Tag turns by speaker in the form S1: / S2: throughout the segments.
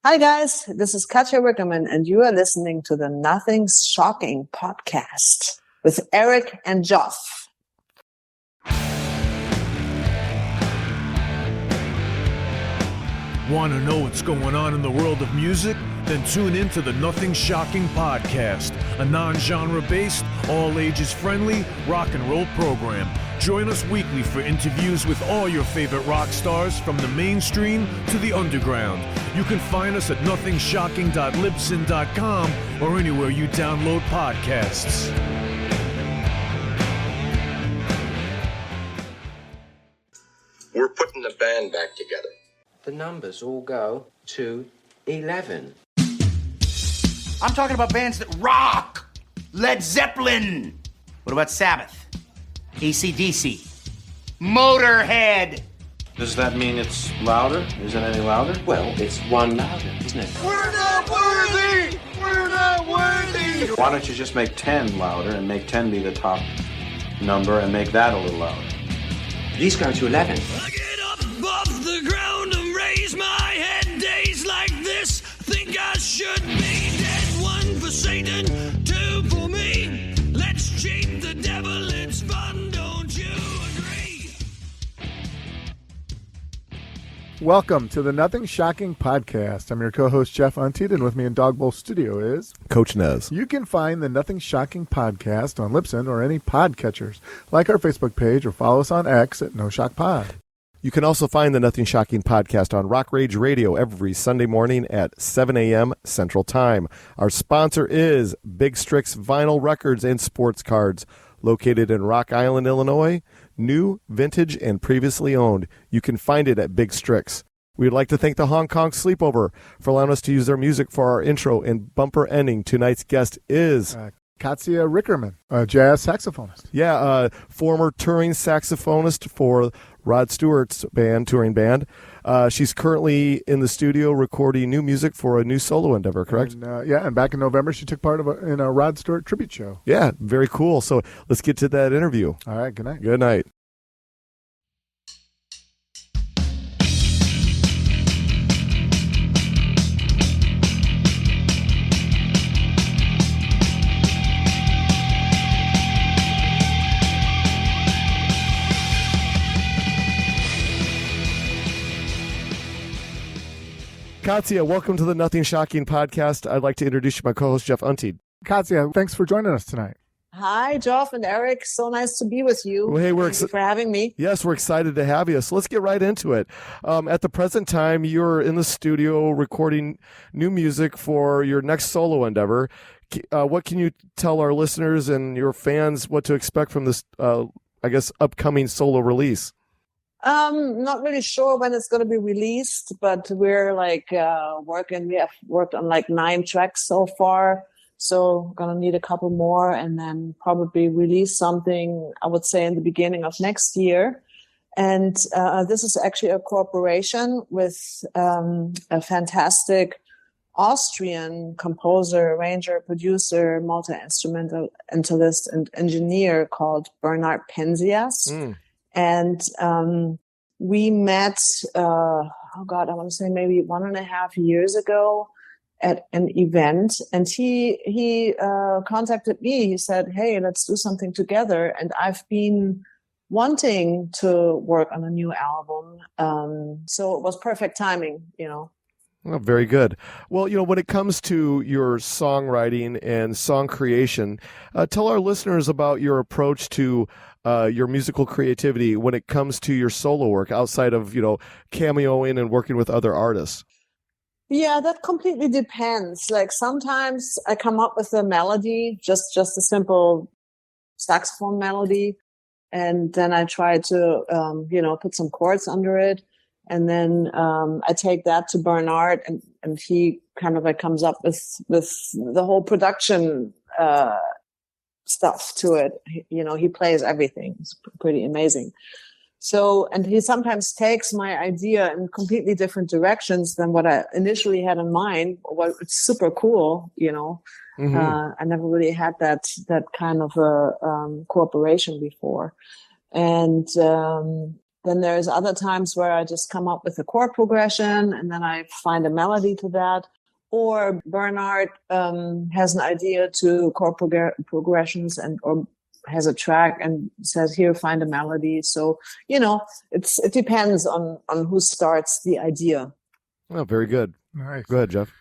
S1: Hi guys, this is Katja Riekermann and you are listening to the Nothing Shocking podcast with Eric and Joff.
S2: Want to know what's going on in the world of music? Then tune in to the Nothing Shocking podcast, a non-genre based, all ages friendly rock and roll program. Join us weekly for interviews with all your favorite rock stars from the mainstream to the underground. You can find us at nothingshocking.libsyn.com or anywhere you download podcasts.
S3: We're putting the band back together.
S4: The numbers all go to 11.
S5: I'm talking about bands that rock. Led Zeppelin. What about Sabbath? AC/DC. Motorhead.
S6: Does that mean it's louder? Is it any louder?
S4: Well, it's one louder, isn't it?
S5: We're not worthy. We're not worthy.
S6: Why don't you just make 10 louder and make 10 be the top number and make that a little louder?
S4: These go to 11.
S7: I get up off the ground and raise my head. Days like this, think I should be dead. One for Satan, two for me. Let's cheat the devil, it's fun, don't you agree?
S8: Welcome to the Nothing Shocking podcast. I'm your co-host, Jeff Untied, and with me in Dog Bowl Studio is
S9: Coach Nez.
S8: You can find the Nothing Shocking podcast on Libsyn or any podcatchers. Like our Facebook page or follow us on X at No Shock Pod.
S9: You can also find the Nothing Shocking podcast on Rock Rage Radio every Sunday morning at 7 a.m. Central Time. Our sponsor is Big Strix Vinyl Records and Sports Cards, located in Rock Island, Illinois. New, vintage, and previously owned. You can find it at Big Strix. We'd like to thank the Hong Kong Sleepover for allowing us to use their music for our intro and bumper ending. Tonight's guest is
S8: Katja Riekermann, a jazz saxophonist.
S9: Yeah, former touring saxophonist for Rod Stewart's band, touring band. She's currently in the studio recording new music for a new solo endeavor, correct?
S8: And back in November, she took part in a Rod Stewart tribute show.
S9: Yeah, very cool. So let's get to that interview.
S8: All right, good night.
S9: Good night. Katja, welcome to the Nothing Shocking podcast. I'd like to introduce you to my co-host, Jeff Untied.
S8: Katja, thanks for joining us tonight.
S1: Hi, Joff and Eric. So nice to be with you.
S9: Well, hey,
S1: Thank you for having me.
S9: Yes, we're excited to have you. So let's get right into it. At the present time, you're in the studio recording new music for your next solo endeavor. What can you tell our listeners and your fans what to expect from this, upcoming solo release?
S1: Not really sure when it's going to be released, but we're working. We have worked on 9 tracks so far. So going to need a couple more and then probably release something, I would say, in the beginning of next year. And this is actually a cooperation with a fantastic Austrian composer, arranger, producer, multi-instrumentalist, and engineer called Bernard Penzias. And we met, I want to say maybe 1.5 years ago at an event. And he contacted me. He said, hey, let's do something together. And I've been wanting to work on a new album. So it was perfect timing,
S9: Well, very good. Well, when it comes to your songwriting and song creation, tell our listeners about your approach to your musical creativity when it comes to your solo work outside of, cameoing and working with other artists.
S1: Yeah, that completely depends. Sometimes I come up with a melody, just a simple saxophone melody. And then I try to, put some chords under it. And then I take that to Bernard, and he kind of comes up with the whole production stuff to it. He plays everything. It's pretty amazing. So, and he sometimes takes my idea in completely different directions than what I initially had in mind. Well, it's super cool, Mm-hmm. I never really had that kind of a cooperation before. And Then there's other times where I just come up with a chord progression and then I find a melody to that. Or Bernard has an idea to chord progressions or has a track and says, here, find a melody. So, it depends on who starts the idea.
S9: Oh, very good.
S8: Nice.
S9: Go ahead, Jeff.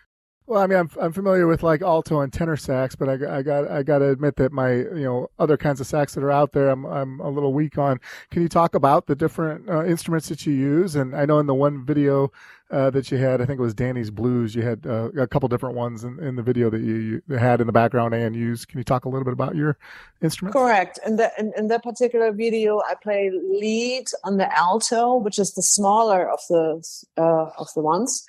S8: Well, I mean, I'm familiar with like alto and tenor sax, but I got to admit that my other kinds of sax that are out there, I'm a little weak on. Can you talk about the different instruments that you use? And I know in the one video that you had, I think it was Danny's Blues, you had a couple different ones in the video that you had in the background and used. Can you talk a little bit about your instruments?
S1: Correct. In that particular video, I play lead on the alto, which is the smaller of the ones.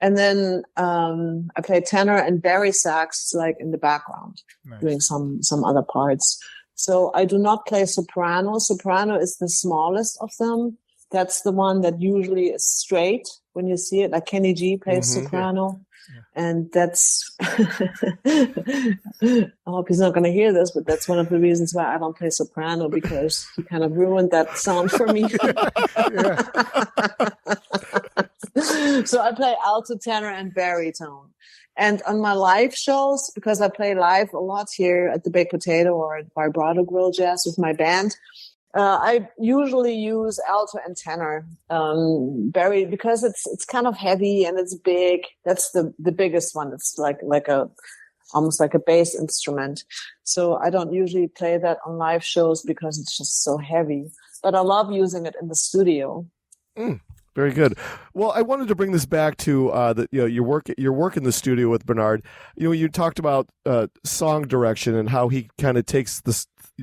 S1: And then I play tenor and bari sax like in the background, nice, doing some other parts. So I do not play soprano. Soprano is the smallest of them. That's the one that usually is straight when you see it. Like Kenny G plays soprano. Yeah. And that's, I hope he's not going to hear this, but that's one of the reasons why I don't play soprano, because he kind of ruined that sound for me. So I play alto, tenor, and baritone. And on my live shows, because I play live a lot here at the Baked Potato or at Vibrato Grill Jazz with my band, I usually use alto and tenor, because it's kind of heavy and it's big. That's the biggest one. It's like almost like a bass instrument. So I don't usually play that on live shows because it's just so heavy. But I love using it in the studio.
S9: Very good. Well, I wanted to bring this back to your work in the studio with Bernard. You talked about song direction and how he kind of takes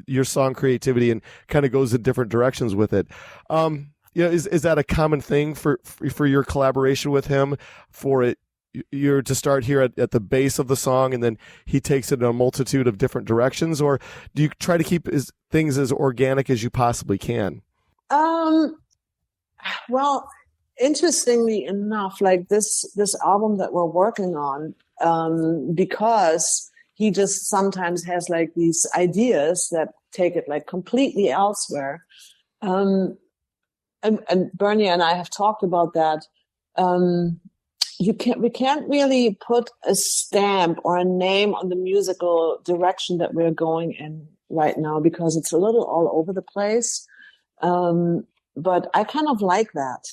S9: your song creativity and kind of goes in different directions with it. Is that a common thing for your collaboration with him? You're to start here at the base of the song, and then he takes it in a multitude of different directions, or do you try to keep things as organic as you possibly can?
S1: Well, interestingly enough, like this album that we're working on, because he just sometimes has like these ideas that take it like completely elsewhere. And Bernie and I have talked about that. We can't really put a stamp or a name on the musical direction that we're going in right now, because it's a little all over the place. But I kind of like that,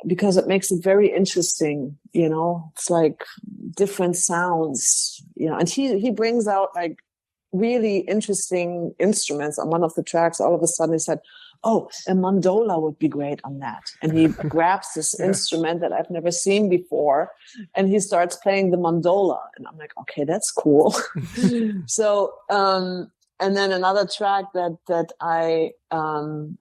S1: because it makes it very interesting. It's like different sounds, and he brings out like really interesting instruments. On one of the tracks, all of a sudden he said, oh, a mandola would be great on that. And he grabs this instrument that I've never seen before, and he starts playing the mandola. And I'm like, okay, that's cool. So, and then another track that I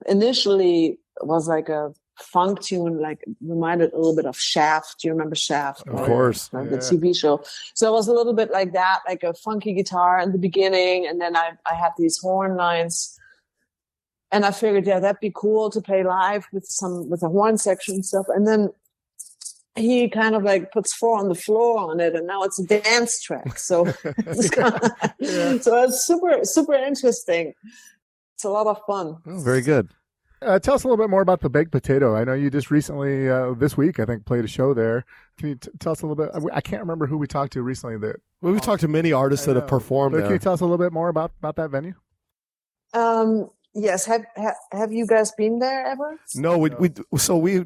S1: initially was like a funk tune, like reminded a little bit of Shaft. Do you remember Shaft?
S9: Of course.
S1: Like the TV show. So it was a little bit like that, like a funky guitar in the beginning. And then I had these horn lines. And I figured, that'd be cool to play live with a horn section and stuff. And then he kind of like puts 4 on the floor on it, and now it's a dance track. So so it's super, super interesting. It's a lot of fun.
S9: Oh, very good.
S8: Tell us a little bit more about the Baked Potato. I know you just recently, this week, I think, played a show there. Can you tell us a little bit? I can't remember who we talked to recently.
S9: We've talked to many artists that have performed there.
S8: Can you tell us a little bit more about that venue?
S1: Yes. Have you guys been there ever?
S9: No, we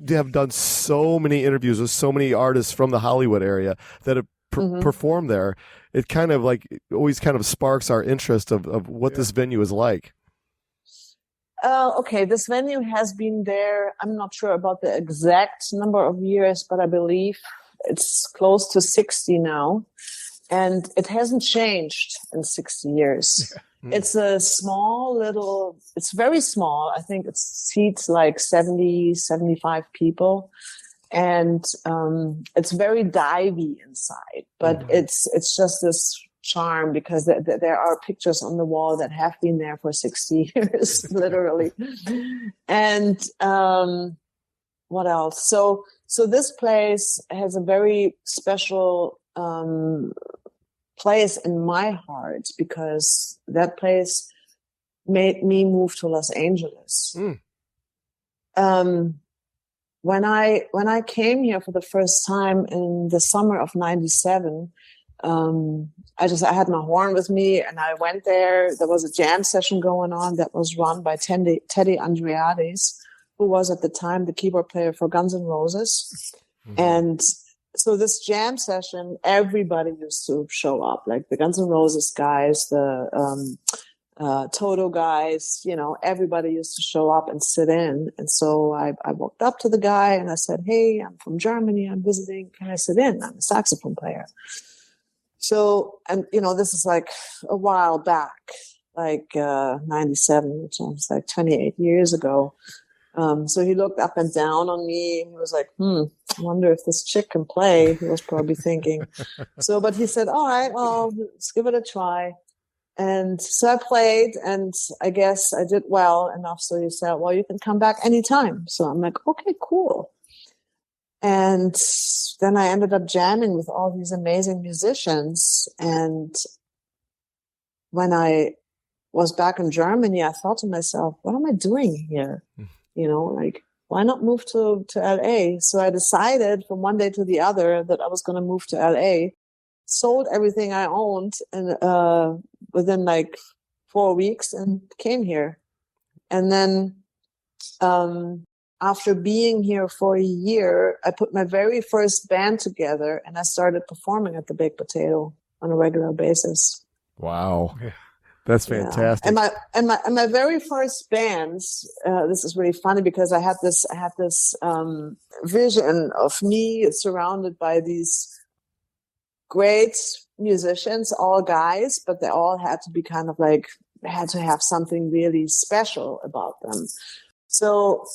S9: have done so many interviews with so many artists from the Hollywood area that have performed there. It kind of like always kind of sparks our interest of what this venue is like.
S1: Okay, this venue has been there. I'm not sure about the exact number of years, but I believe it's close to 60 now. And it hasn't changed in 60 years. Yeah. It's a it's very small. I think it seats like 70, 75 people. And it's very divey inside, but it's just this charm, because there are pictures on the wall that have been there for 60 years, literally. And what else? So this place has a very special place in my heart, because that place made me move to Los Angeles. when I came here for the first time in the summer of '97, I had my horn with me and I went there. There was a jam session going on that was run by Teddy Andreades, who was at the time the keyboard player for Guns N' Roses. Mm-hmm. And so this jam session, everybody used to show up, like the Guns N' Roses guys, the Toto guys, everybody used to show up and sit in. And so I walked up to the guy and I said, "Hey, I'm from Germany. I'm visiting. Can I sit in? I'm a saxophone player." So, and this is like a while back, like 97, which was like 28 years ago. So he looked up and down on me and he was like, I wonder if this chick can play. He was probably thinking. But he said, "All right, well, let's give it a try." And so I played and I guess I did well enough. So he said, "Well, you can come back anytime." So I'm like, okay, cool. And then I ended up jamming with all these amazing musicians. And when I was back in Germany, I thought to myself, what am I doing here? Like, why not move to LA? So I decided from one day to the other that I was going to move to LA, sold everything I owned and within like 4 weeks and came here. And then after being here for a year, I put my very first band together and I started performing at the Baked Potato on a regular basis.
S9: Wow. Yeah. That's fantastic.
S1: Yeah. And my very first bands, this is really funny because I had this vision of me surrounded by these great musicians, all guys, but they all had to be kind of like, had to have something really special about them. So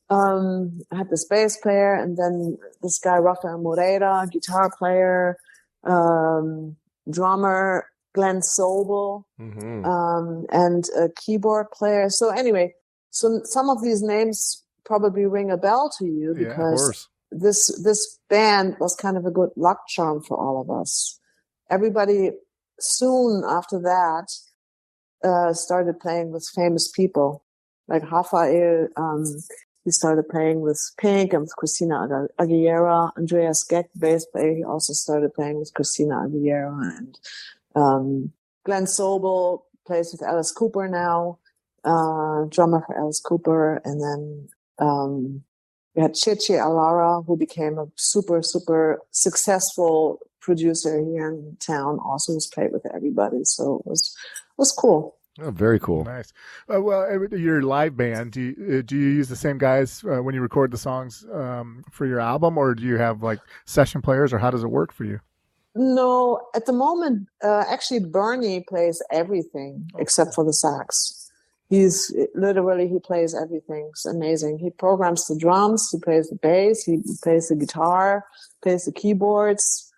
S1: I had this bass player and then this guy, Rafael Moreira, guitar player, drummer, Glenn Sobel, and a keyboard player. So anyway, so some of these names probably ring a bell to you because this band was kind of a good luck charm for all of us. Everybody soon after that started playing with famous people like Rafael. He started playing with Pink and with Christina Aguilera. Andreas Geck, bass player, he also started playing with Christina Aguilera. And Glenn Sobel plays with Alice Cooper now, drummer for Alice Cooper. And then we had Chichi Alara, who became a super, super successful producer here in town, also has played with everybody. So it was cool.
S9: Oh, very cool.
S8: Nice. Well, your live band, do you use the same guys when you record the songs for your album, or do you have like session players, or how does it work for you?
S1: No, at the moment, actually Bernie plays everything except for the sax. He plays everything. It's amazing. He programs the drums, he plays the bass, he plays the guitar, plays the keyboards.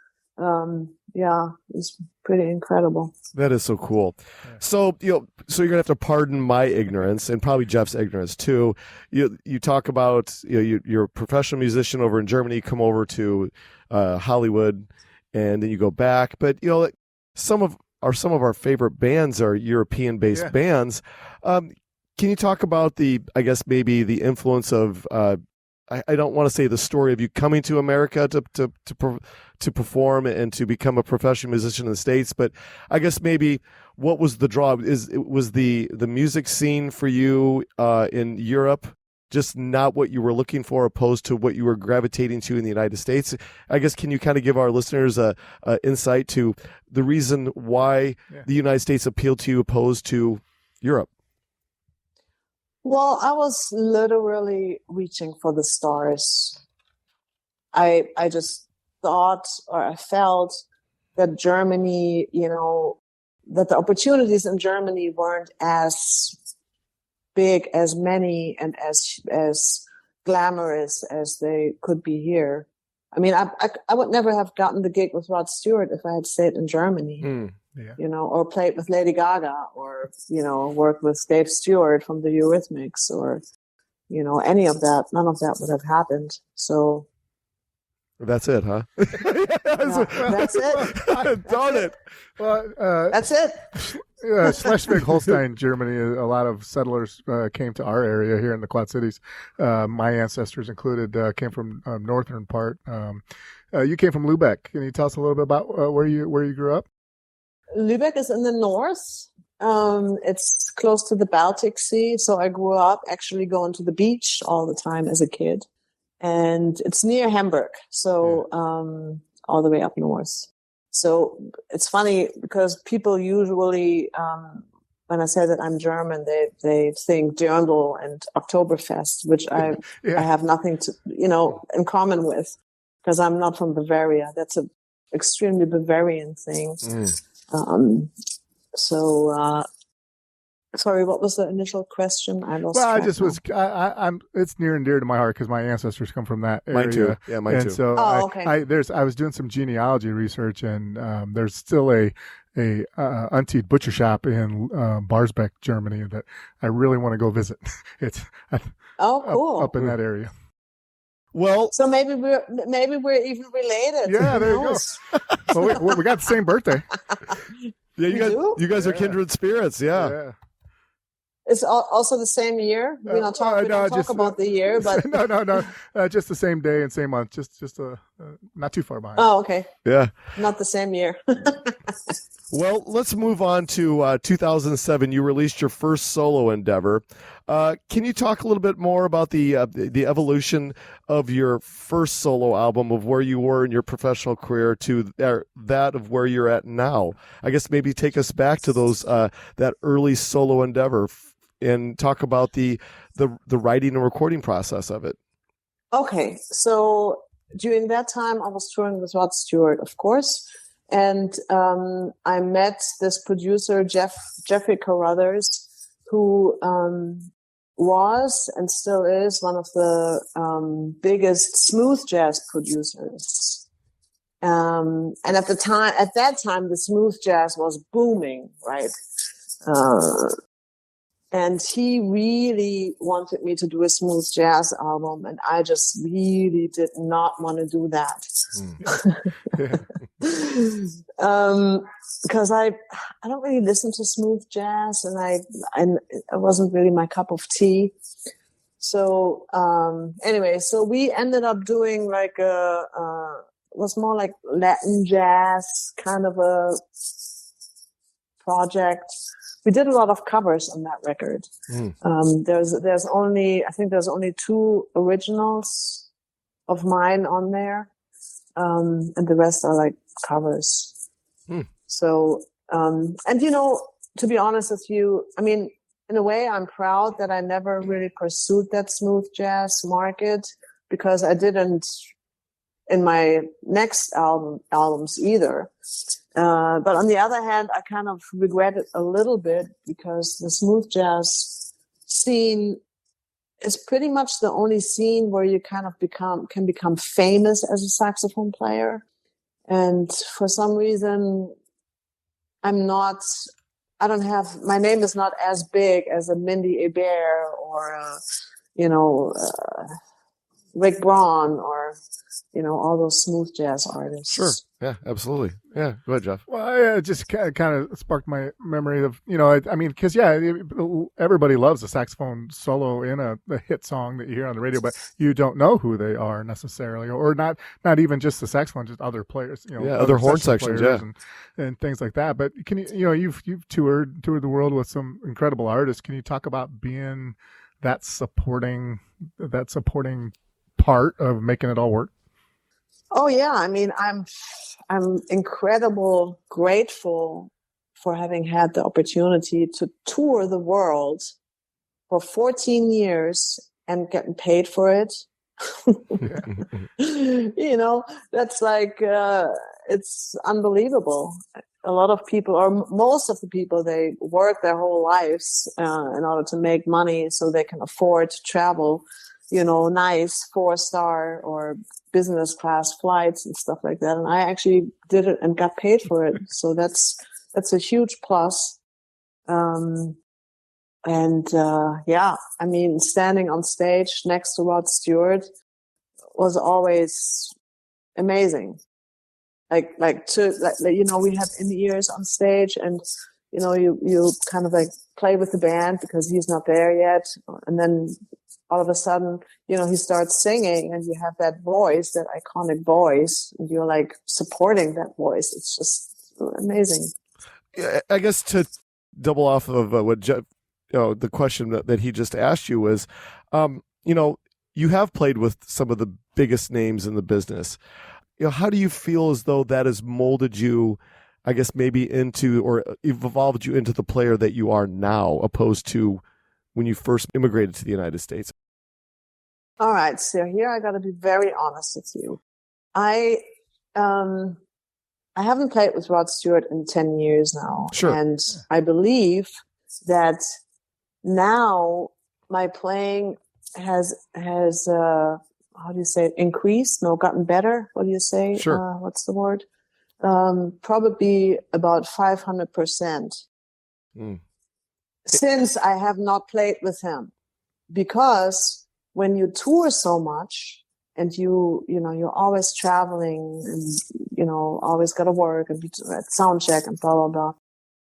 S1: It's pretty incredible.
S9: That is so cool. So you're gonna have to pardon my ignorance and probably Jeff's ignorance too. You talk about you're a professional musician over in Germany, come over to Hollywood, and then you go back. But some of our favorite bands are European-based bands. Can you talk about maybe the influence of I don't want to say the story of you coming to America to perform and to become a professional musician in the States, but I guess maybe what was the draw? Was the music scene for you in Europe just not what you were looking for, opposed to what you were gravitating to in the United States? I guess, can you kind of give our listeners a insight to the reason why the United States appealed to you opposed to Europe?
S1: Well, I was literally reaching for the stars. I just thought, or I felt that Germany, that the opportunities in Germany weren't as big, as many, and as glamorous as they could be here. I mean, I would never have gotten the gig with Rod Stewart if I had stayed in Germany. Or played with Lady Gaga, or, worked with Dave Stewart from the Eurythmics, or, any of that. None of that would have happened. So.
S9: That's it, huh?
S1: That's it.
S9: Darn it.
S8: Well,
S1: that's it.
S8: Schleswig-Holstein, Germany. A lot of settlers came to our area here in the Quad Cities. My ancestors included came from northern part. You came from Lübeck. Can you tell us a little bit about where you grew up?
S1: Lübeck is in the north. It's close to the Baltic Sea. So I grew up actually going to the beach all the time as a kid. And it's near Hamburg. So all the way up north. So it's funny because people usually, when I say that I'm German, they think Dirndl and Oktoberfest, which I have nothing to, in common with, because I'm not from Bavaria. That's an extremely Bavarian thing. Sorry, what was the initial question? I lost track.
S8: I'm. It's near and dear to my heart because my ancestors come from that area.
S9: Mine too. Yeah, mine too.
S8: So
S1: okay.
S8: I was doing some genealogy research, and there's still a Untied butcher shop in Barsbeck, Germany, that I really want to go visit. It's
S1: cool.
S8: up in that area.
S9: Well,
S1: so maybe we're even related.
S8: Yeah, there you go. Well, we got the same birthday.
S9: Yeah, you guys are kindred spirits. Yeah.
S1: It's also the same year. We don't talk about the year, but
S8: no, just the same day and same month. Just not too far behind.
S1: Oh, okay.
S9: Yeah,
S1: not the same year.
S9: Well, let's move on to 2007. You released your first solo endeavor. Can you talk a little bit more about the evolution of your first solo album, of where you were in your professional career to that of where you're at now? I guess maybe take us back to those that early solo endeavor and talk about the writing and recording process of it.
S1: Okay, so during that time, I was touring with Rod Stewart, of course. And I met this producer, Jeffrey Carruthers, who was and still is one of the biggest smooth jazz producers. And at that time, the smooth jazz was booming, right? And he really wanted me to do a smooth jazz album, and I just really did not want to do that. Because I don't really listen to smooth jazz, and it wasn't really my cup of tea. So anyway, so we ended up doing like was more like Latin jazz kind of a project. We did a lot of covers on that record. There's only 2 originals of mine on there. And the rest are like covers. So, and to be honest with you, I mean, in a way, I'm proud that I never really pursued that smooth jazz market, because I didn't in my next albums either. But on the other hand, I kind of regret it a little bit, because the smooth jazz scene is pretty much the only scene where you kind of can become famous as a saxophone player. And for some reason, my name is not as big as a Mindy Hebert or Rick Braun or all those smooth jazz artists.
S9: Sure. Yeah, absolutely. Yeah. Go ahead, Jeff.
S8: Well, it just kind of sparked my memory of, because everybody loves a saxophone solo in a hit song that you hear on the radio, but you don't know who they are necessarily, or not even just the saxophone, just other players,
S9: other horn sections,
S8: and things like that. But can you've toured the world with some incredible artists. Can you talk about being that supporting part of making it all work?
S1: Oh yeah, I mean, I'm incredibly grateful for having had the opportunity to tour the world for 14 years and getting paid for it. That's like it's unbelievable. A lot of people, or most of the people, they work their whole lives in order to make money so they can afford to travel, nice 4-star or business class flights and stuff like that. And I actually did it and got paid for it. So that's a huge plus. I mean, standing on stage next to Rod Stewart was always amazing. We have in-ears on stage, and you kind of like play with the band because he's not there yet. And then all of a sudden, he starts singing and you have that voice, that iconic voice, and you're like supporting that voice. It's just amazing.
S9: I guess to double off of what Jeff, the question that he just asked you was, you have played with some of the biggest names in the business. How do you feel as though that has molded you, I guess maybe into, or evolved you into the player that you are now, opposed to when you first immigrated to the United States?
S1: All right, so here I got to be very honest with you. I haven't played with Rod Stewart in 10 years now.
S9: Sure.
S1: And I believe that now my playing has how do you say it? Increased? No, gotten better. What do you say?
S9: Sure.
S1: What's the word? Probably about 500%. Since I have not played with him, because when you tour so much and you're always traveling and always got to work and be at sound check and blah blah blah,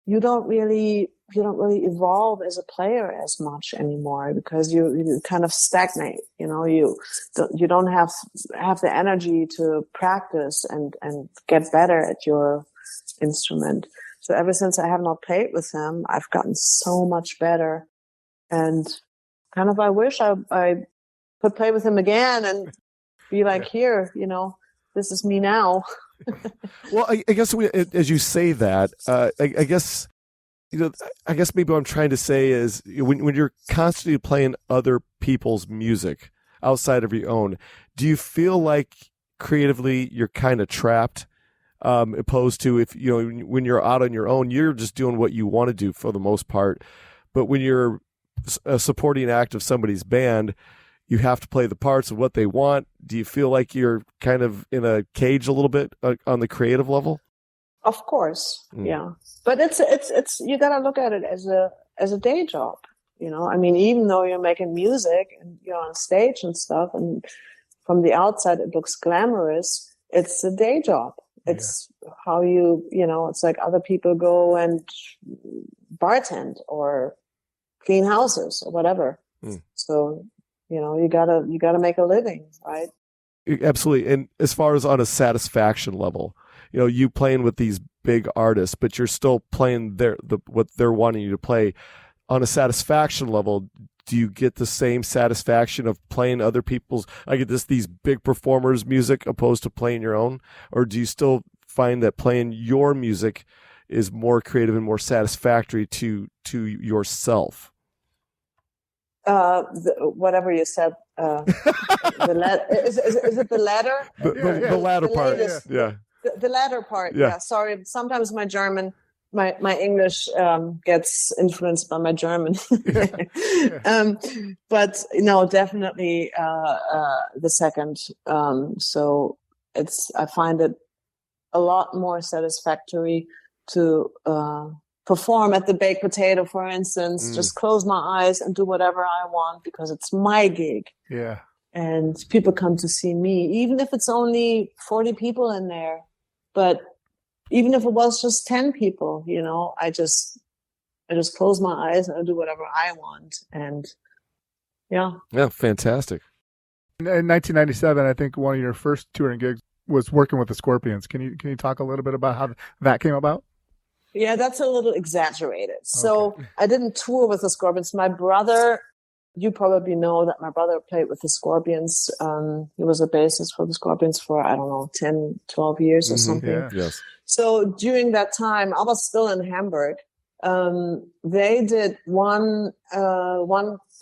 S1: you don't really evolve as a player as much anymore, because you kind of stagnate. You don't have the energy to practice and get better at your instrument. So ever since I have not played with him, I've gotten so much better, and kind of I wish I could play with him again and be like, here, this is me now.
S9: Well, I guess as you say that, I guess maybe what I'm trying to say is when you're constantly playing other people's music outside of your own, do you feel like creatively you're kind of trapped, opposed to if when you're out on your own, you're just doing what you want to do for the most part, but when you're a supporting act of somebody's band, you have to play the parts of what they want. Do you feel like you're kind of in a cage a little bit on the creative level?
S1: Of course, yeah. But it's you got to look at it as a day job. I mean, even though you're making music and you're on stage and stuff, and from the outside it looks glamorous, it's a day job. It's how it's like other people go and bartend or clean houses or whatever. So, you gotta make a living, right?
S9: Absolutely. And as far as on a satisfaction level, you playing with these big artists, but you're still playing what they're wanting you to play. On a satisfaction level, do you get the same satisfaction of playing other people's, these big performers' music opposed to playing your own? Or do you still find that playing your music is more creative and more satisfactory to yourself?
S1: Whatever you said, is it the latter?
S9: The latter part. Yeah.
S1: The latter part. Yeah. Sorry. Sometimes my German, my English gets influenced by my German. But no, definitely the second. So I find it a lot more satisfactory to perform at the Baked Potato, for instance, just close my eyes and do whatever I want because it's my gig.
S8: Yeah.
S1: And people come to see me, even if it's only 40 people in there. But even if it was just 10 people, I just close my eyes and I do whatever I want. And yeah.
S9: Yeah, fantastic.
S8: In 1997, I think one of your first touring gigs was working with the Scorpions. Can you talk a little bit about how that came about?
S1: Yeah, that's a little exaggerated. So I didn't tour with the Scorpions. My brother, you probably know that my brother played with the Scorpions. He was a bassist for the Scorpions for, 10, 12 years or something.
S8: Yeah.
S9: Yes.
S1: So during that time, I was still in Hamburg. They did one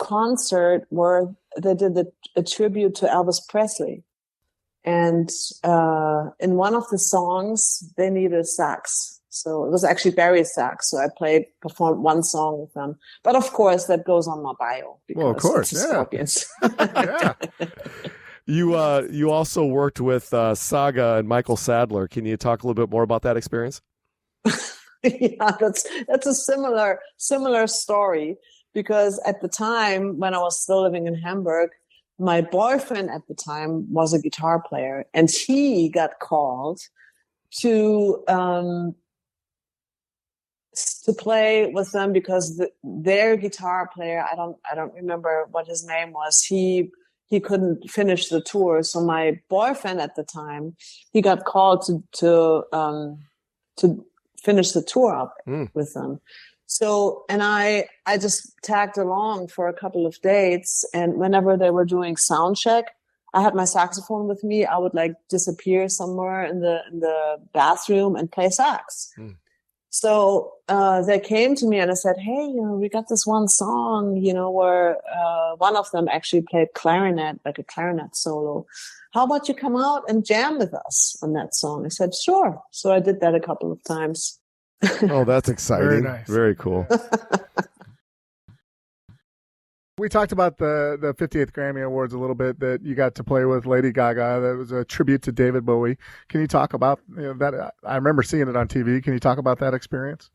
S1: concert where they did a tribute to Elvis Presley. And in one of the songs, they needed a sax. So it was actually Barry's sax. So I performed one song with them. But of course, that goes on my bio.
S8: Well, of course, yeah.
S1: Scorpions.
S8: Yeah.
S9: You also worked with Saga and Michael Sadler. Can you talk a little bit more about that experience?
S1: Yeah, that's a similar story, because at the time when I was still living in Hamburg, my boyfriend at the time was a guitar player, and he got called to to play with them because their guitar player, I don't remember what his name was. He couldn't finish the tour. So my boyfriend at the time, he got called to finish the tour up with them. So, and I just tagged along for a couple of dates, and whenever they were doing sound check, I had my saxophone with me. I would like disappear somewhere in the bathroom and play sax. So they came to me and I said, hey, we got this one song, where one of them actually played clarinet, like a clarinet solo. How about you come out and jam with us on that song? I said, sure. So I did that a couple of times.
S9: Oh, that's exciting.
S8: Very nice.
S9: Very cool.
S8: We talked about the 50th Grammy Awards a little bit, that you got to play with Lady Gaga. That was a tribute to David Bowie. Can you talk about that? I remember seeing it on TV. Can you talk about that experience?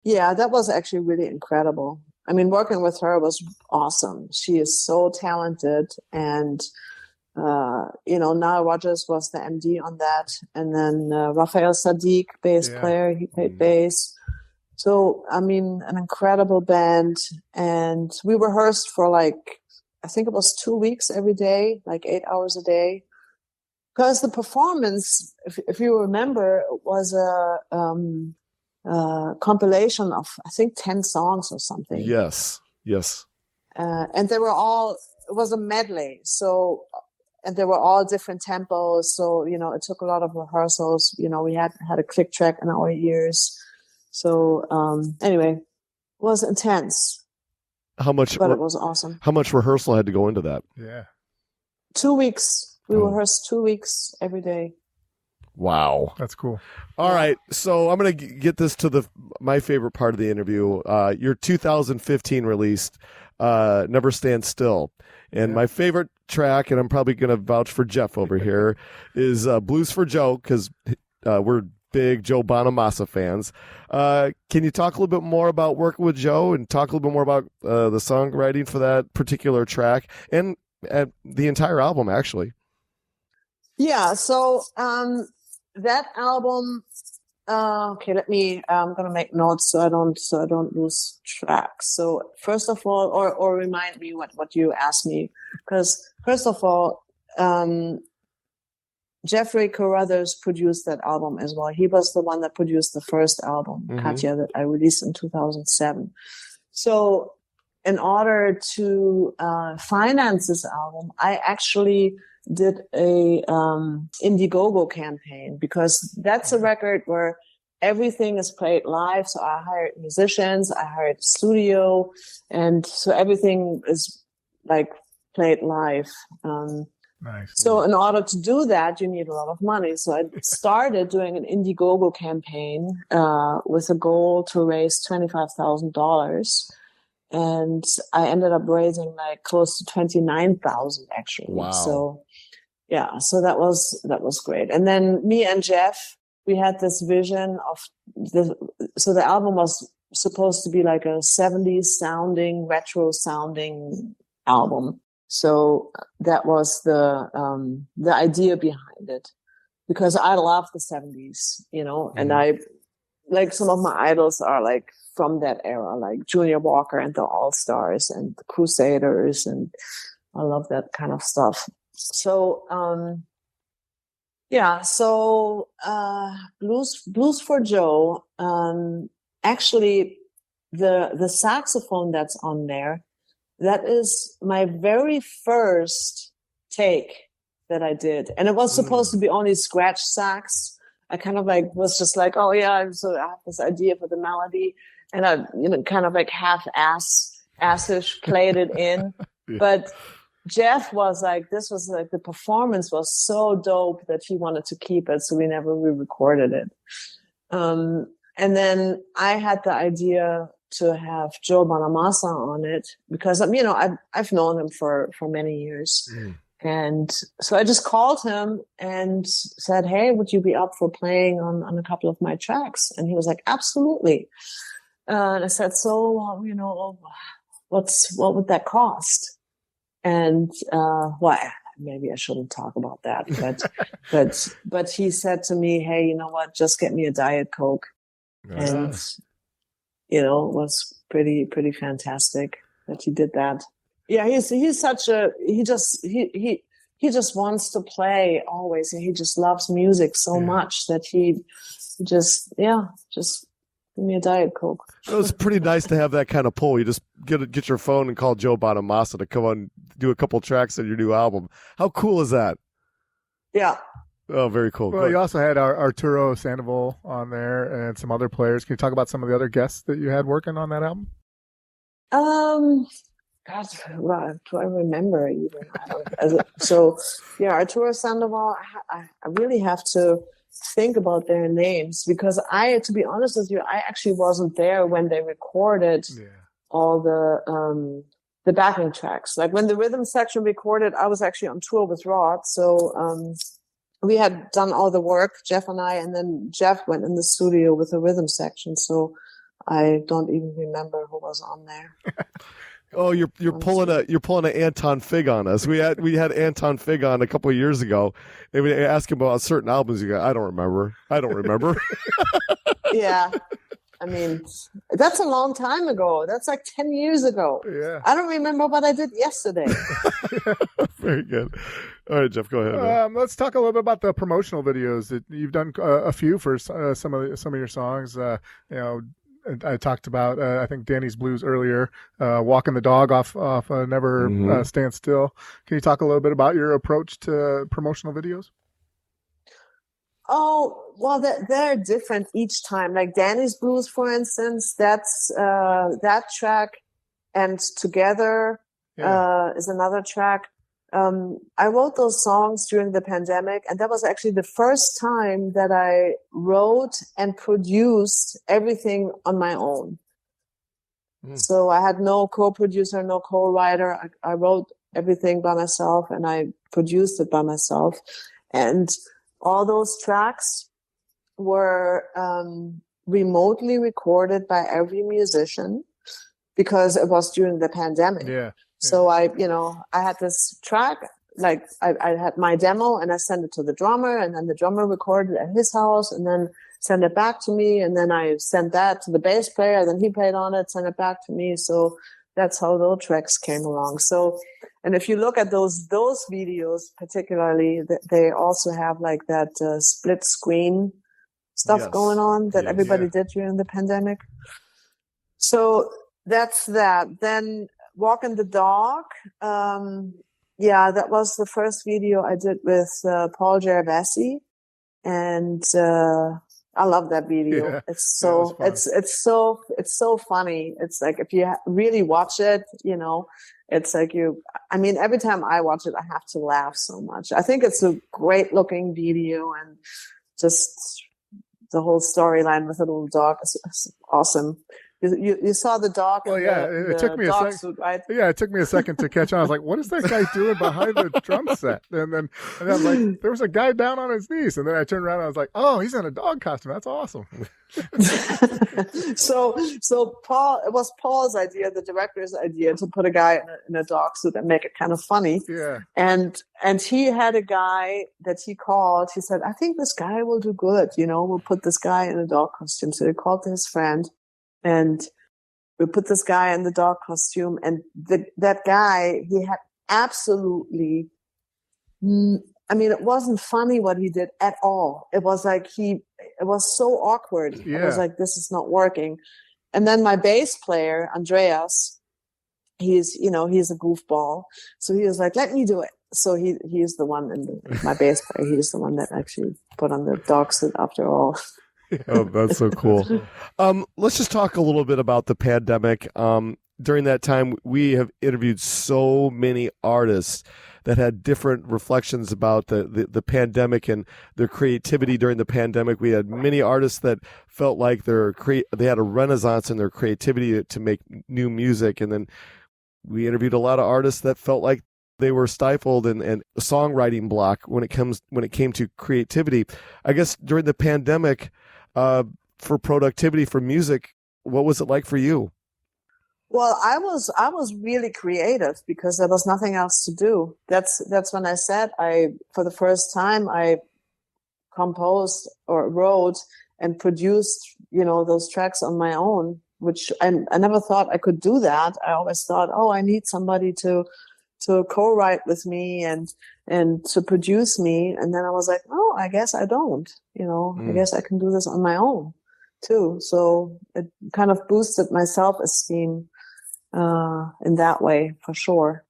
S1: Yeah, that was actually really incredible. I mean, working with her was awesome. She is so talented. And, Nile Rodgers was the MD on that. And then Raphael Sadiq, bass player, he played bass. So, I mean, an incredible band. And we rehearsed for I think it was 2 weeks every day, like 8 hours a day. Because the performance, if you remember, was a compilation of, I think, 10 songs or something.
S9: Yes.
S1: And it was a medley. So, and they were all different tempos. So, it took a lot of rehearsals. We had a click track in our ears. So anyway, it was intense.
S9: But it
S1: was awesome.
S9: How much rehearsal had to go into that?
S8: Yeah.
S1: 2 weeks. We rehearsed 2 weeks every day.
S9: Wow.
S8: That's cool.
S9: All right. So I'm going to get this to my favorite part of the interview. Your 2015 released, Never Stand Still. And my favorite track, and I'm probably going to vouch for Jeff over here, is Blues for Joe, because we're big Joe Bonamassa fans. Can you talk a little bit more about working with Joe and talk a little bit more about the songwriting for that particular track and the entire album, actually?
S1: Yeah. So that album. Okay, I'm gonna make notes so I don't lose track. So first of all, or remind me what you asked me, because first of all, Jeffrey Carruthers produced that album as well. He was the one that produced the first album, Katja, that I released in 2007. So in order to finance this album, I actually did a Indiegogo campaign, because that's a record where everything is played live. So I hired musicians, I hired a studio, and so everything is played live.
S8: Nice.
S1: So in order to do that, you need a lot of money. So I started doing an Indiegogo campaign with a goal to raise $25,000. And I ended up raising close to 29,000 actually.
S9: Wow.
S1: So yeah, so that was great. And then me and Jeff, we had this vision of so the album was supposed to be like a 70s sounding, retro sounding album. So that was the idea behind it, because I love the 70s, and I some of my idols are from that era, like Junior Walker and the All-Stars and the Crusaders, and I love that kind of stuff. So Blues for Joe, actually the saxophone that's on there, that is my very first take that I did. And it was supposed to be only scratch sax. I kind of was just oh yeah, so I have this idea for the melody, and I, kind of assish played it in.
S9: Yeah.
S1: But Jeff was this was the performance was so dope that he wanted to keep it. So we never re-recorded it. And then I had the idea to have Joe Bonamassa on it, because I've known him for many years. And so I just called him and said, hey, would you be up for playing on a couple of my tracks? And he was like, absolutely. And I said, so, what would that cost? And, maybe I shouldn't talk about that, but he said to me, hey, you know what, just get me a Diet Coke. And was pretty fantastic that he did that. Yeah, he's such a he just wants to play always, and he just loves music so much that he just give me a Diet Coke.
S9: It was pretty nice to have that kind of pull. You just get your phone and call Joe Bonamassa to come on, do a couple tracks on your new album. How cool is that?
S1: Yeah.
S9: Oh, very cool.
S8: Well, you also had Arturo Sandoval on there and some other players. Can you talk about some of the other guests that you had working on that album?
S1: God, do I remember even? Arturo Sandoval, I really have to think about their names, because to be honest with you, I actually wasn't there when they recorded all the backing tracks. Like when the rhythm section recorded, I was actually on tour with Rod. So, we had done all the work, Jeff and I, and then Jeff went in the studio with the rhythm section. So I don't even remember who was on there.
S9: Oh, you're pulling an Anton Fig on us. We had Anton Fig on a couple of years ago, and we asked him about certain albums. You go, I don't remember.
S1: Yeah, I mean, that's a long time ago. That's like 10 years ago.
S8: Yeah,
S1: I don't remember what I did yesterday.
S9: Very good. All right, Jeff, go ahead.
S8: Let's talk a little bit about the promotional videos that you've done. A few for some of your songs. I talked about, I think, Danny's Blues earlier, walking the dog off Never Stand Still. Can you talk a little bit about your approach to promotional videos?
S1: Oh, well, they're different each time. Like Danny's Blues, for instance, that's that track, and Together is another track. I wrote those songs during the pandemic, and that was actually the first time that I wrote and produced everything on my own. So I had no co-producer, no co-writer. I wrote everything by myself, and I produced it by myself. And all those tracks were remotely recorded by every musician, because it was during the pandemic.
S8: Yeah.
S1: So I had this track, like I had my demo, and I sent it to the drummer, and then the drummer recorded at his house and then sent it back to me. And then I sent that to the bass player, then he played on it, sent it back to me. So that's how those tracks came along. So, and if you look at those videos particularly, they also have like that split screen stuff going on that everybody did during the pandemic. So that's that. Then Walking the Dog. That was the first video I did with Paul Gervasi, and I love that video.
S8: Yeah,
S1: it's so funny. It's like, if you really watch it, it's like every time I watch it, I have to laugh so much. I think it's a great looking video, and just the whole storyline with the little dog is awesome. You saw the dog.
S8: Well, it took me a second. Right? Yeah, it took me a second to catch on. I was like, "What is that guy doing behind the drum set?" And then I was like, "There was a guy down on his knees." And then I turned around and I was like, "Oh, he's in a dog costume. That's awesome."
S1: So Paul, it was Paul's idea, the director's idea, to put a guy in a dog suit and make it kind of funny.
S8: Yeah.
S1: And he had a guy that he called. He said, "I think this guy will do good. We'll put this guy in a dog costume." So he called to his friend. And we put this guy in the dog costume, and that guy, he had absolutely, it wasn't funny what he did at all. It was like it was so awkward.
S8: Yeah.
S1: It was like, this is not working. And then my bass player, Andreas, he's a goofball. So he was like, let me do it. So he's the one, my bass player, he's the one that actually put on the dog suit after all.
S9: Oh, that's so cool. Let's just talk a little bit about the pandemic. During that time, we have interviewed so many artists that had different reflections about the pandemic and their creativity during the pandemic. We had many artists that felt like they had a renaissance in their creativity to make new music. And then we interviewed a lot of artists that felt like they were stifled and a songwriting block when it came to creativity. I guess during the pandemic, for productivity for music, what was it like for you?
S1: Well, I was really creative because there was nothing else to do. That's when I said for the first time I composed or wrote and produced, those tracks on my own. which I never thought I could do that. I always thought, oh, I need somebody to co-write with me and to produce me. And then I was like, oh, I guess I don't, I guess I can do this on my own too. So it kind of boosted my self-esteem in that way, for sure.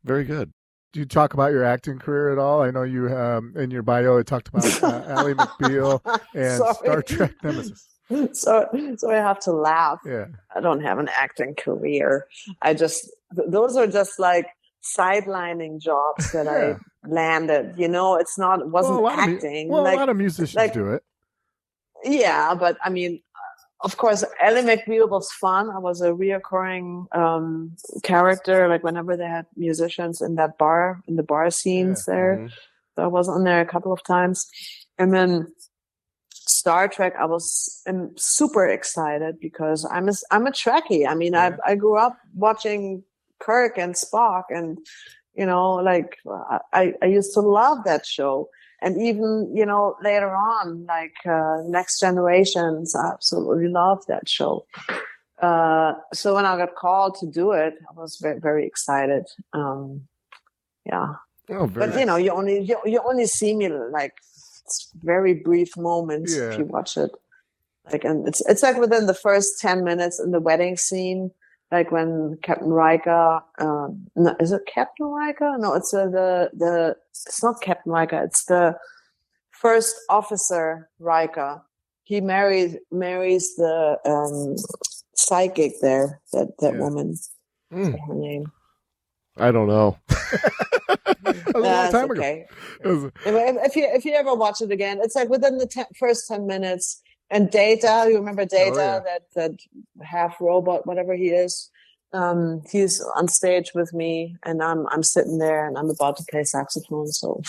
S9: Very good.
S8: Do you talk about your acting career at all? I know you in your bio it talked about Ally McBeal and Star Trek Nemesis.
S1: So I have to laugh.
S8: Yeah.
S1: I don't have an acting career. Those are just like sidelining jobs that I landed. It wasn't acting.
S8: A lot of musicians do it.
S1: Yeah, but I mean, of course, Ally McBeal was fun. I was a reoccurring character. Like whenever they had musicians in the bar scenes there. Mm-hmm. So I was on there a couple of times. And then Star Trek, I'm super excited because I'm a Trekkie. I mean, I grew up watching Kirk and Spock, and I used to love that show. And even, later on, like Next Generations, I absolutely loved that show. So when I got called to do it, I was very, very excited. Yeah.
S9: Oh,
S1: but nice. You only see me like very brief moments if you watch it. Like, and it's like within the first 10 minutes in the wedding scene. Like when Captain Riker, no, is it Captain Riker? No, it's it's not Captain Riker. It's the first officer Riker. He marries the psychic there. That woman. What's her name?
S9: I don't know.
S8: A long time ago.
S1: Okay. If you ever watch it again, it's like within the first 10 minutes. And Data, you remember Data, that half robot, whatever he is. He's on stage with me, and I'm sitting there, and I'm about to play saxophone. So,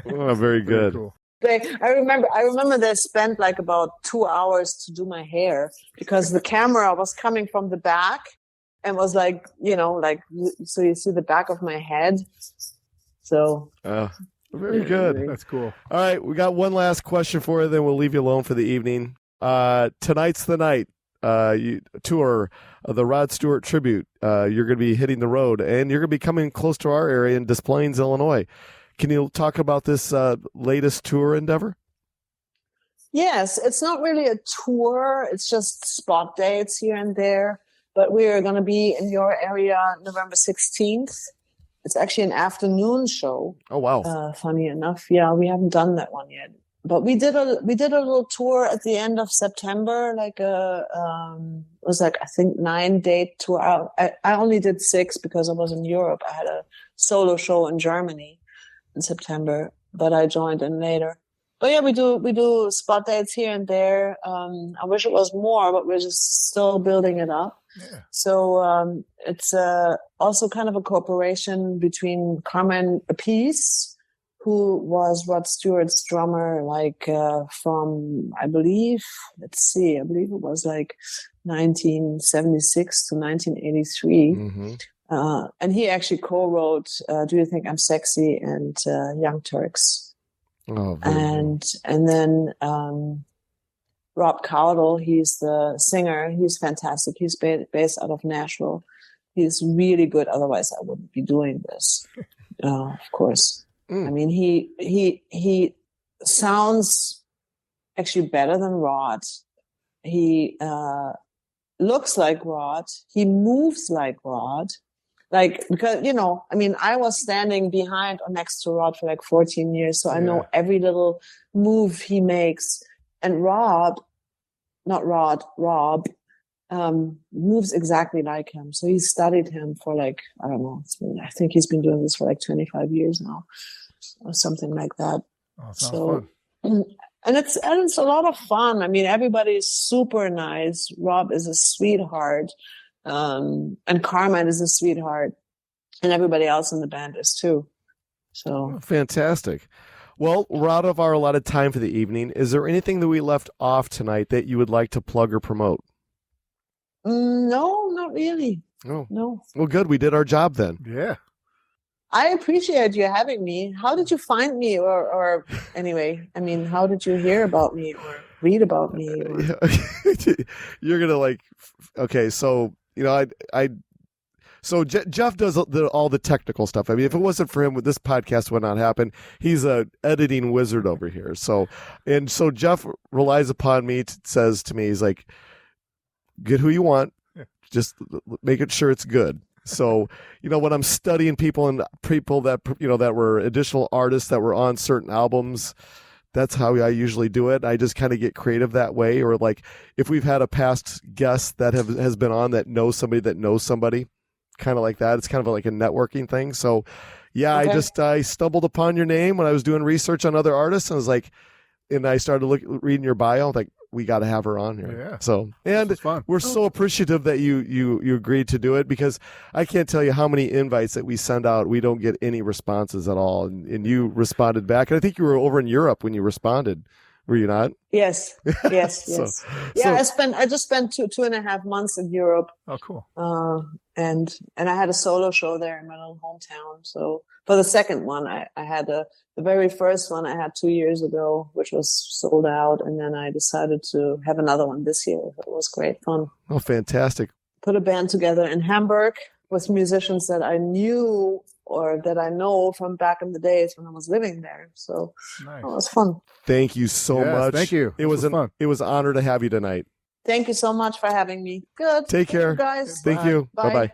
S9: very good.
S8: Cool.
S1: I remember they spent like about 2 hours to do my hair because the camera was coming from the back and was like, so you see the back of my head. So.
S9: Very good.
S8: That's cool.
S9: All right, we got one last question for you, then we'll leave you alone for the evening. Tonight's the night. Tour of the Rod Stewart tribute. You're going to be hitting the road, and you're going to be coming close to our area in Des Plaines, Illinois. Can you talk about this latest tour endeavor?
S1: Yes, it's not really a tour. It's just spot dates here and there. But we are going to be in your area November 16th. It's actually an afternoon show.
S9: Oh, wow.
S1: Funny enough. Yeah, we haven't done that one yet. But we did a little tour at the end of September, like it was like, I think 9-date tour. I only did 6 because I was in Europe. I had a solo show in Germany in September, but I joined in later. But yeah, we do spot dates here and there. I wish it was more, but we're just still building it up. Yeah. So it's also kind of a cooperation between Carmen Appice, who was Rod Stewart's drummer, like from, I believe it was like 1976 to 1983. Mm-hmm. And he actually co-wrote Do You Think I'm Sexy and Young Turks.
S9: Oh,
S1: and then Rob Cowdell, he's the singer. He's fantastic. He's based out of Nashville. He's really good. Otherwise, I wouldn't be doing this. Of course. I mean, he sounds actually better than Rod. He looks like Rod. He moves like Rod. Like, because, I mean, I was standing behind or next to Rod for like 14 years. So I know every little move he makes. And Rob moves exactly like him. So he studied him for like, I don't know. I think he's been doing this for like 25 years now or something like that.
S8: Oh, sounds fun.
S1: And it's a lot of fun. I mean, everybody's super nice. Rob is a sweetheart. And Carmen is a sweetheart, and everybody else in the band is too. So
S9: fantastic. Well, we're out of our allotted time for the evening. Is there anything that we left off tonight that you would like to plug or promote?
S1: No, not really.
S9: Oh.
S1: No.
S9: Well, good. We did our job then.
S8: Yeah.
S1: I appreciate you having me. How did you find me? Or anyway, I mean, how did you hear about me? read about me.
S9: You're gonna like. Okay, so So Jeff does all the technical stuff. I mean, if it wasn't for him, this podcast would not happen. He's a editing wizard over here. So Jeff relies upon me. Says to me, he's like, "Get who you want, just make it sure it's good." So when I'm studying people that that were additional artists that were on certain albums, that's how I usually do it. I just kind of get creative that way. Or like if we've had a past guest that has been on that knows somebody that knows somebody. Kind of like that. It's kind of like a networking thing. So yeah, okay. I stumbled upon your name when I was doing research on other artists, and I was like, and I started reading your bio. Like, we got to have her on here. Yeah. So, and we're so appreciative that you agreed to do it, because I can't tell you how many invites that we send out. We don't get any responses at all. And you responded back. And I think you were over in Europe when you responded. Were you not?
S1: Yes. Yeah, I just spent 2.5 months in Europe.
S8: Oh, cool.
S1: And I had a solo show there in my little hometown. So for the second one, I had the very first one I had 2 years ago, which was sold out. And then I decided to have another one this year. It was great fun.
S9: Oh, fantastic.
S1: Put a band together in Hamburg with musicians that I knew or that I know from back in the days when I was living there. So nice. It was fun.
S9: Thank you so much.
S8: Thank you.
S9: It was fun. It was an honor to have you tonight.
S1: Thank you so much for having me. Good.
S9: Take care,
S1: guys.
S9: Thank you. Bye-bye.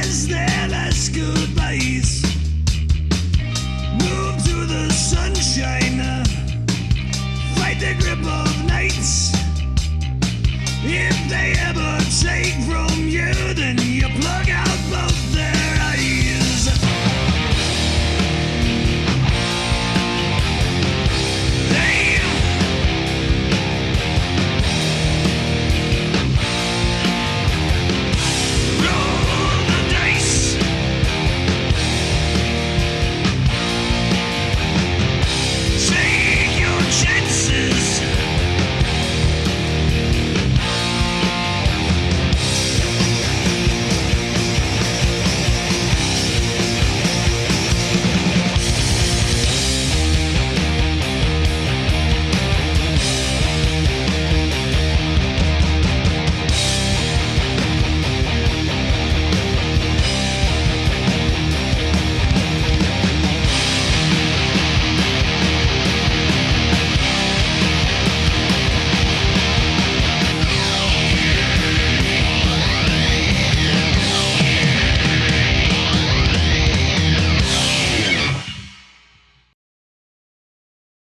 S7: says their last goodbyes. Move to the sunshine, fight the grip of nights. If they ever take from you, then you plug out both